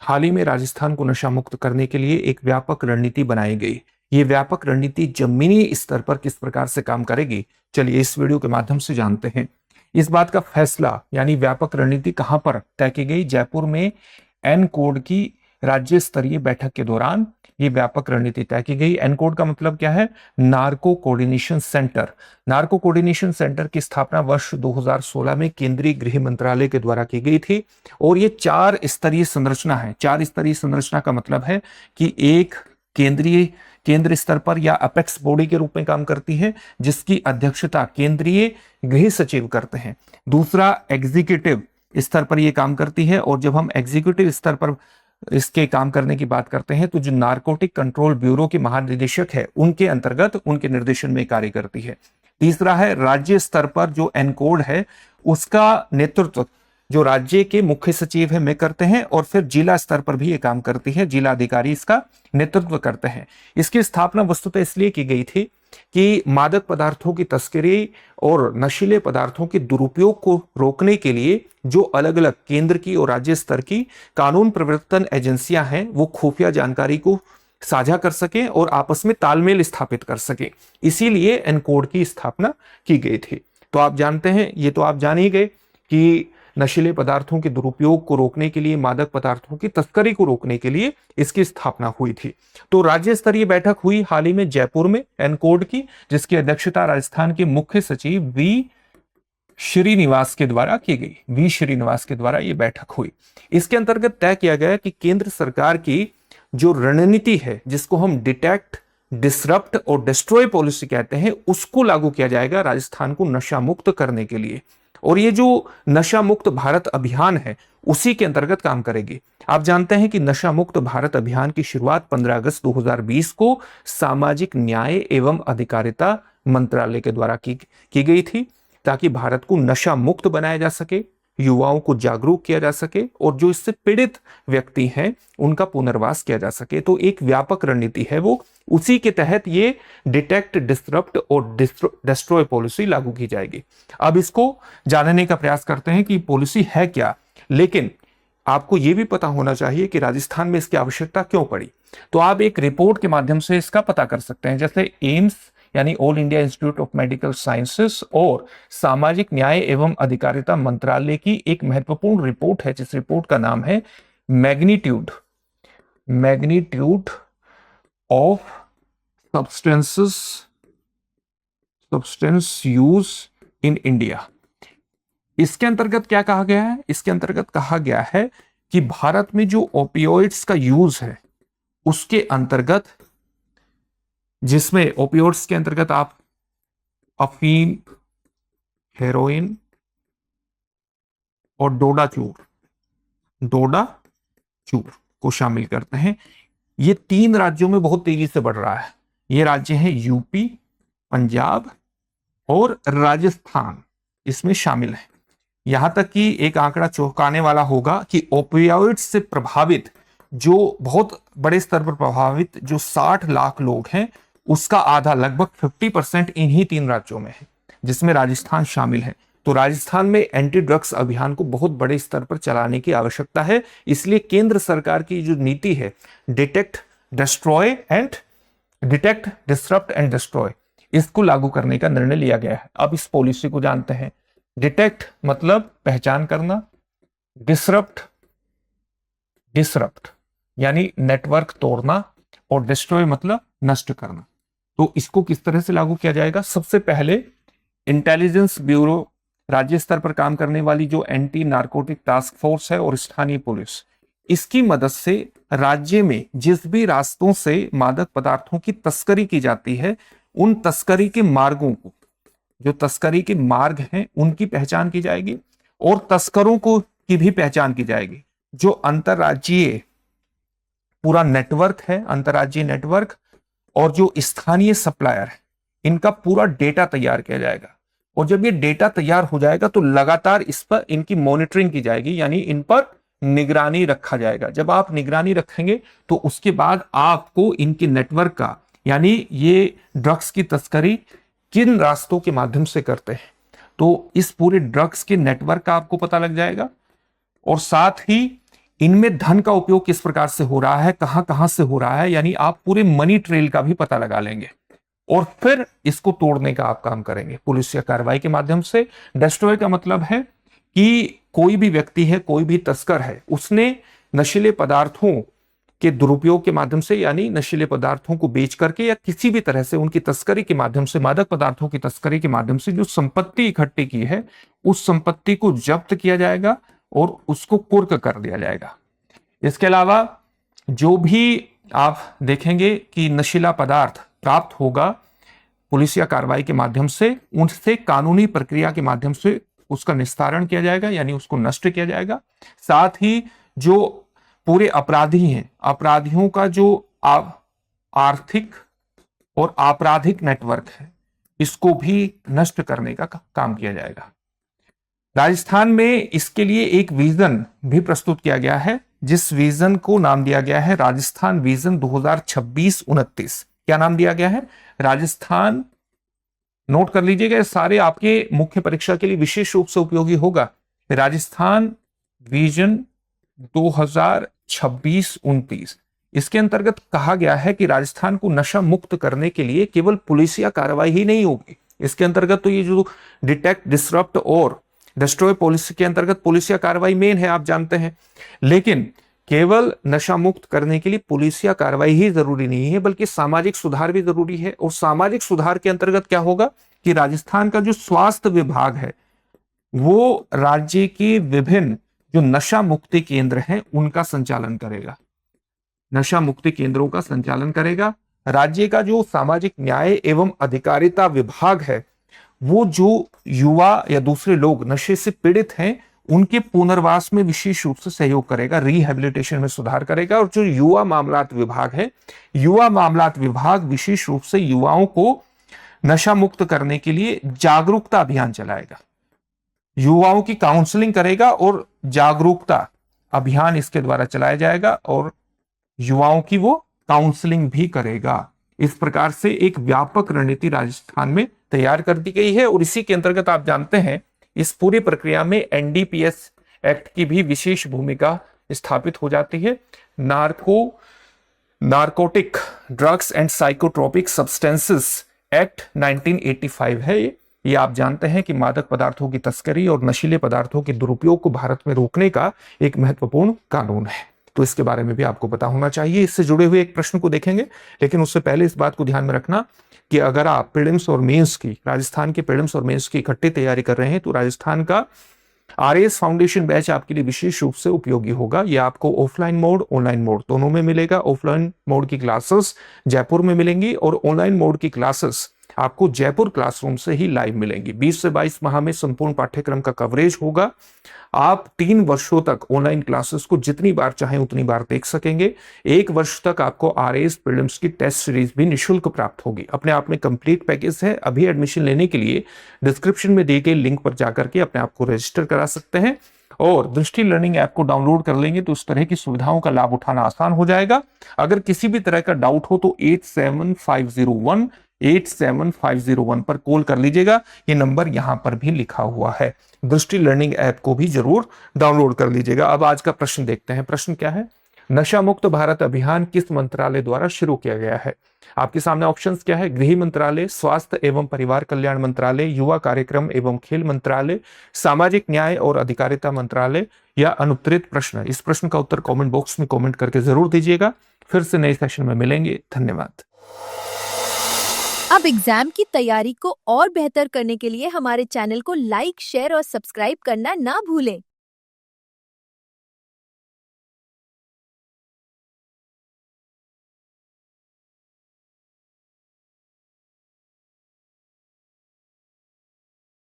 हाल ही में राजस्थान को नशा मुक्त करने के लिए एक व्यापक रणनीति बनाई गई। ये व्यापक रणनीति जमीनी स्तर पर किस प्रकार से काम करेगी, चलिए इस वीडियो के माध्यम से जानते हैं। इस बात का फैसला यानी व्यापक रणनीति कहां पर तय की गई? जयपुर में एनकोड की राज्य स्तरीय बैठक के दौरान ये व्यापक रणनीति तय की गई। एनकोड का मतलब क्या है? Narco coordination centre. Narco coordination centre की स्थापना वर्ष 2016 में केंद्रीय गृह मंत्रालय के द्वारा की गई थी और ये 4 स्तरीय संरचना है। 4 स्तरीय संरचना का मतलब है कि एक केंद्र स्तर पर या अपेक्स बॉडी के रूप में काम करती है, जिसकी अध्यक्षता केंद्रीय गृह सचिव करते हैं। दूसरा, एग्जीक्यूटिव स्तर पर यह काम करती है, और जब हम एग्जीक्यूटिव स्तर पर इसके काम करने की बात करते हैं तो जो नारकोटिक कंट्रोल ब्यूरो के महानिदेशक है, उनके अंतर्गत उनके निर्देशन में कार्य करती है। तीसरा है, राज्य स्तर पर जो एनकोड है उसका नेतृत्व जो राज्य के मुख्य सचिव है में करते हैं, और फिर जिला स्तर पर भी ये काम करती है, जिला अधिकारी इसका नेतृत्व करते हैं। इसकी स्थापना वस्तुतः इसलिए की गई थी कि मादक पदार्थों की तस्करी और नशीले पदार्थों के दुरुपयोग को रोकने के लिए जो अलग अलग केंद्र की और राज्य स्तर की कानून प्रवर्तन एजेंसियां हैं, वो खुफिया जानकारी को साझा कर सके और आपस में तालमेल स्थापित कर सके। इसीलिए एनकोड की स्थापना की गई थी। तो आप जानते हैं, ये तो आप जान ही गए कि नशीले पदार्थों के दुरुपयोग को रोकने के लिए, मादक पदार्थों की तस्करी को रोकने के लिए इसकी स्थापना हुई थी। तो राज्य स्तरीय बैठक हुई हाल ही में जयपुर में एनकोड की, जिसकी अध्यक्षता राजस्थान के मुख्य सचिव वी श्रीनिवास के द्वारा की गई। वी श्रीनिवास के द्वारा यह बैठक हुई। इसके अंतर्गत तय किया गया कि केंद्र सरकार की जो रणनीति है, जिसको हम डिटेक्ट, डिसरप्ट और डिस्ट्रॉय पॉलिसी कहते हैं, उसको लागू किया जाएगा राजस्थान को नशा मुक्त करने के लिए। और ये जो नशा मुक्त भारत अभियान है, उसी के अंतर्गत काम करेगी। आप जानते हैं कि नशा मुक्त भारत अभियान की शुरुआत 15 अगस्त 2020 को सामाजिक न्याय एवं अधिकारिता मंत्रालय के द्वारा की गई थी, ताकि भारत को नशा मुक्त बनाया जा सके, युवाओं को जागरूक किया जा सके और जो इससे पीड़ित व्यक्ति हैं उनका पुनर्वास किया जा सके। तो एक व्यापक रणनीति है वो, उसी के तहत ये डिटेक्ट, डिसरप्ट और डिस्ट्रॉय पॉलिसी लागू की जाएगी। अब इसको जानने का प्रयास करते हैं कि पॉलिसी है क्या, लेकिन आपको यह भी पता होना चाहिए कि राजस्थान में इसकी आवश्यकता क्यों पड़ी। तो आप एक रिपोर्ट के माध्यम से इसका पता कर सकते हैं। जैसे एम्स यानी all India institute of medical sciences और सामाजिक न्याय एवं अधिकारिता मंत्रालय की एक महत्वपूर्ण रिपोर्ट है, जिस रिपोर्ट का नाम है magnitude of substance use in India. इसके अंतर्गत क्या कहा गया है? इसके अंतर्गत कहा गया है कि भारत में जो ओपियोइड्स का यूज है, उसके अंतर्गत, जिसमें ओपियोइड्स के अंतर्गत आप अफीम, हेरोइन और डोडा चूर को शामिल करते हैं। ये 3 राज्यों में बहुत तेजी से बढ़ रहा है। ये राज्य हैं यूपी, पंजाब और राजस्थान, इसमें शामिल है। यहां तक कि एक आंकड़ा चौंकाने वाला होगा कि ओपियोइड्स से प्रभावित, जो बहुत बड़े स्तर पर प्रभावित जो 60 लाख लोग हैं, उसका आधा, लगभग 50% इन्हीं 3 राज्यों में है, जिसमें राजस्थान शामिल है। तो राजस्थान में एंटी ड्रग्स अभियान को बहुत बड़े स्तर पर चलाने की आवश्यकता है। इसलिए केंद्र सरकार की जो नीति है, डिटेक्ट, डिसरप्ट एंड डिस्ट्रॉय, इसको लागू करने का निर्णय लिया गया है। अब इस पॉलिसी को जानते हैं। डिटेक्ट मतलब पहचान करना, डिसरप्ट यानी नेटवर्क तोड़ना, और डिस्ट्रॉय मतलब नष्ट करना। तो इसको किस तरह से लागू किया जाएगा? सबसे पहले इंटेलिजेंस ब्यूरो, राज्य स्तर पर काम करने वाली जो एंटी नारकोटिक टास्क फोर्स है और स्थानीय पुलिस, इसकी मदद से राज्य में जिस भी रास्तों से मादक पदार्थों की तस्करी की जाती है, उन तस्करी के मार्गों को, जो तस्करी के मार्ग हैं, उनकी पहचान की जाएगी और तस्करों को की भी पहचान की जाएगी। जो अंतरराज्यीय पूरा नेटवर्क है, अंतरराज्यीय नेटवर्क, और जो स्थानीय सप्लायर है, इनका पूरा डेटा तैयार किया जाएगा। और जब ये डेटा तैयार हो जाएगा तो लगातार इस पर इनकी मॉनिटरिंग की जाएगी, यानी इन पर निगरानी रखा जाएगा। जब आप निगरानी रखेंगे तो उसके बाद आपको इनके नेटवर्क का, यानी ये ड्रग्स की तस्करी किन रास्तों के माध्यम से करते हैं, तो इस पूरे ड्रग्स के नेटवर्क का आपको पता लग जाएगा। और साथ ही इनमें धन का उपयोग किस प्रकार से हो रहा है, कहां कहां से हो रहा है, यानी आप पूरे मनी ट्रेल का भी पता लगा लेंगे और फिर इसको तोड़ने का आप काम करेंगे पुलिस या कार्रवाई के माध्यम से। डिस्ट्रॉय का मतलब है कि कोई भी व्यक्ति है, कोई भी तस्कर है, उसने नशीले पदार्थों के दुरुपयोग के माध्यम से, यानी नशीले पदार्थों को बेच करके या किसी भी तरह से उनकी तस्करी के माध्यम से, मादक पदार्थों की तस्करी के माध्यम से जो संपत्ति इकट्ठी की है, उस संपत्ति को जब्त किया जाएगा और उसको कुर्क कर दिया जाएगा। इसके अलावा जो भी आप देखेंगे कि नशीला पदार्थ प्राप्त होगा पुलिस या कार्रवाई के माध्यम से, उनसे कानूनी प्रक्रिया के माध्यम से उसका निस्तारण किया जाएगा, यानी उसको नष्ट किया जाएगा। साथ ही जो पूरे अपराधी हैं, अपराधियों का जो आर्थिक और आपराधिक नेटवर्क है, इसको भी नष्ट करने का काम किया जाएगा। राजस्थान में इसके लिए एक विजन भी प्रस्तुत किया गया है, जिस विजन को नाम दिया गया है राजस्थान विजन 2026-29। क्या नाम दिया गया है? राजस्थान, नोट कर लीजिएगा, सारे आपके मुख्य परीक्षा के लिए विशेष रूप से उपयोगी होगा। राजस्थान विजन 2026-29, इसके अंतर्गत कहा गया है कि राजस्थान को नशा मुक्त करने के लिए केवल पुलिस या कार्रवाई ही नहीं होगी। इसके अंतर्गत तो ये जो डिटेक्ट, डिसरप्ट और डिस्ट्रॉय पॉलिसी के अंतर्गत पुलिस या कार्रवाई मेन है, आप जानते हैं। लेकिन केवल नशा मुक्त करने के लिए पुलिस या कार्रवाई ही जरूरी नहीं है, बल्कि सामाजिक सुधार भी जरूरी है। और सामाजिक सुधार के अंतर्गत क्या होगा कि राजस्थान का जो स्वास्थ्य विभाग है, वो राज्य की विभिन्न जो नशा मुक्ति केंद्र हैं उनका संचालन करेगा, नशा मुक्ति केंद्रों का संचालन करेगा। राज्य का जो सामाजिक न्याय एवं अधिकारिता विभाग है, वो जो युवा या दूसरे लोग नशे से पीड़ित हैं उनके पुनर्वास में विशेष रूप से सहयोग करेगा, रिहैबिलिटेशन में सुधार करेगा। और जो युवा मामलात विभाग है, युवा मामलात विभाग विशेष रूप से युवाओं को नशा मुक्त करने के लिए जागरूकता अभियान चलाएगा, युवाओं की काउंसलिंग करेगा और जागरूकता अभियान इसके द्वारा चलाया जाएगा और युवाओं की वो काउंसलिंग भी करेगा। इस प्रकार से एक व्यापक रणनीति राजस्थान में तैयार कर दी गई है। और इसी के अंतर्गत आप जानते हैं इस पूरी प्रक्रिया में एनडीपीएस एक्ट की भी विशेष भूमिका स्थापित हो जाती है। Narcotic drugs and psychotropic substances act 1985 है। ये आप जानते हैं कि मादक पदार्थों की तस्करी और नशीले पदार्थों के दुरुपयोग को भारत में रोकने का एक महत्वपूर्ण कानून है, तो इसके बारे में भी आपको पता होना चाहिए। इससे जुड़े हुए एक प्रश्न को देखेंगे, लेकिन उससे पहले इस बात को ध्यान में रखना कि अगर आप प्रीलिम्स और मेंस की, राजस्थान के प्रीलिम्स और मेंस की इकट्ठी तैयारी कर रहे हैं, तो राजस्थान का आरएएस फाउंडेशन बैच आपके लिए विशेष रूप से उपयोगी होगा। यह आपको ऑफलाइन मोड, ऑनलाइन मोड दोनों में मिलेगा। ऑफलाइन मोड की क्लासेस जयपुर में मिलेंगी और ऑनलाइन मोड की क्लासेस आपको जयपुर क्लासरूम से ही लाइव मिलेंगी। 20 से 22 माह में संपूर्ण पाठ्यक्रम का कवरेज होगा। आप 3 वर्षों तक ऑनलाइन क्लासेस को जितनी बार चाहें उतनी बार देख सकेंगे। 1 वर्ष तक आपको आरएएस प्रीलिम्स की टेस्ट सीरीज भी निःशुल्क प्राप्त होगी। अपने आप में कंप्लीट पैकेज है। अभी एडमिशन लेने के लिए डिस्क्रिप्शन में दी गई लिंक पर जाकर के अपने आप को रजिस्टर करा सकते हैं और दृष्टि लर्निंग ऐप को डाउनलोड कर लेंगे तो इस तरह की सुविधाओं का लाभ उठाना आसान हो जाएगा। अगर किसी भी तरह का डाउट हो तो 87501 पर कॉल कर लीजिएगा। ये नंबर यहां पर भी लिखा हुआ है। दृष्टि लर्निंग ऐप को भी जरूर डाउनलोड कर लीजिएगा। अब आज का प्रश्न देखते हैं। प्रश्न क्या है? नशा मुक्त भारत अभियान किस मंत्रालय द्वारा शुरू किया गया है? आपके सामने ऑप्शंस क्या है? गृह मंत्रालय, स्वास्थ्य एवं परिवार कल्याण मंत्रालय, युवा कार्यक्रम एवं खेल मंत्रालय, सामाजिक न्याय और अधिकारिता मंत्रालय या अनुत्तरित प्रश्न। इस प्रश्न का उत्तर कमेंट बॉक्स में कमेंट करके जरूर दीजिएगा। फिर से नए सेशन में मिलेंगे। धन्यवाद। अब एग्जाम की तैयारी को और बेहतर करने के लिए हमारे चैनल को लाइक, शेयर और सब्सक्राइब करना ना भूलें।